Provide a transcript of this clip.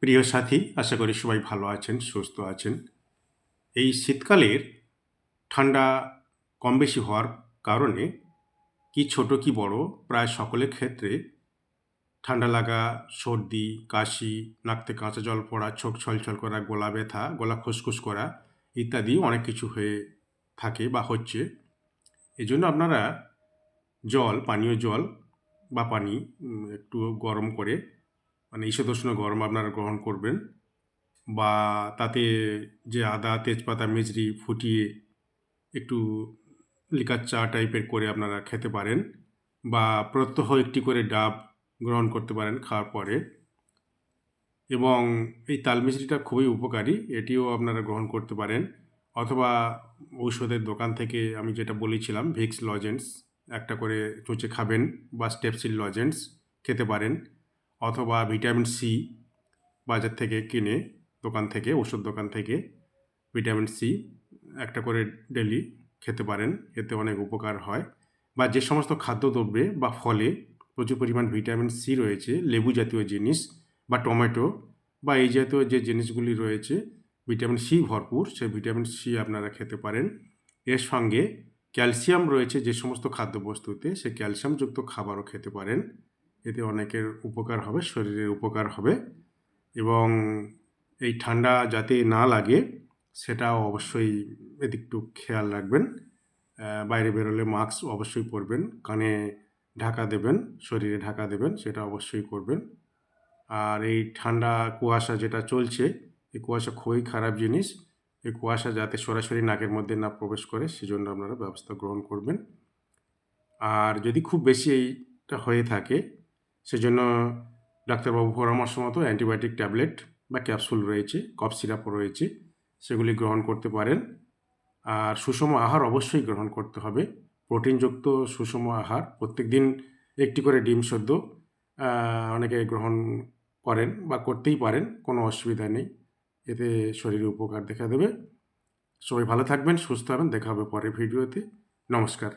প্রিয় সাথী, আশা করি সবাই ভালো আছেন, সুস্থ আছেন। এই শীতকালের ঠান্ডা কম বেশি হওয়ার কারণে কি ছোট কি বড় প্রায় সকলের ক্ষেত্রে ঠান্ডা লাগা, সর্দি, কাশি, নাক থেকে কাঁচা জল পড়া, চোখ ছলছল করা, গলা ব্যথা, গলা খুসখুস করা ইত্যাদি অনেক কিছু হয়ে থাকে বা হচ্ছে। এজন্য আপনারা পানীয় জল বা পানি একটু গরম করে মানে ঈশদুষ্ণ গরম আপনারা গ্রহণ করবেন। বা তাতে যে আদা, তেজপাতা, মেজরি ফুটিয়ে একটু লিকার চা টাইপের করে আপনারা খেতে পারেন। বা প্রত্যহ একটি করে ডাব গ্রহণ করতে পারেন খাওয়ার পরে। এবং এই তাল মিছরিটা খুবই উপকারী, এটিও আপনারা গ্রহণ করতে পারেন। অথবা ঔষধের দোকান থেকে আমি যেটা বলেছিলাম ভিক্স লজেন্স একটা করে চুচে খাবেন, বা স্টেপসিল লজেন্স খেতে পারেন। অথবা ভিটামিন সি বাজার থেকে কিনে ওষুধ দোকান থেকে ভিটামিন সি একটা করে ডেলি খেতে পারেন, এতে অনেক উপকার হয়। বা যে সমস্ত খাদ্যদ্রব্যে বা ফলে প্রচুর পরিমাণ ভিটামিন সি রয়েছে, লেবু জাতীয় জিনিস বা টমেটো বা এই জাতীয় যে জিনিসগুলি রয়েছে ভিটামিন সি ভরপুর, সেই ভিটামিন সি আপনারা খেতে পারেন। এর সঙ্গে ক্যালসিয়াম রয়েছে যে সমস্ত খাদ্যবস্তুতে, সে ক্যালসিয়ামযুক্ত খাবারও খেতে পারেন। এতে অনেকের উপকার হবে, শরীরের উপকার হবে। এবং এই ঠান্ডা যাতে না লাগে সেটাও অবশ্যই একটু খেয়াল রাখবেন। বাইরে বেরোলে মাস্ক অবশ্যই পরবেন, কানে ঢাকা দেবেন, শরীরে ঢাকা দেবেন, সেটা অবশ্যই করবেন। আর এই ঠান্ডা কুয়াশা যেটা চলছে, এই কুয়াশা খুবই খারাপ জিনিস। এই কুয়াশা যাতে সরাসরি নাকের মধ্যে না প্রবেশ করে সেজন্য আপনারা ব্যবস্থা গ্রহণ করবেন। আর যদি খুব বেশি এইটা হয়ে থাকে সেজন্য ডাক্তারবাবু পরামর্শ মতো অ্যান্টিবায়োটিক ট্যাবলেট বা ক্যাপসুল রয়েছে, কফ সিরাপও রয়েছে, সেগুলি গ্রহণ করতে পারেন। আর সুষম আহার অবশ্যই গ্রহণ করতে হবে, প্রোটিনযুক্ত সুষম আহার। প্রত্যেকদিন একটি করে ডিম সেদ্ধ অনেকে গ্রহণ করেন বা করতেই পারেন, কোনো অসুবিধা নেই, এতে শরীরে উপকার দেখা দেবে। সবাই ভালো থাকবেন, সুস্থ হবেন, দেখা হবে পরের ভিডিওতে। নমস্কার।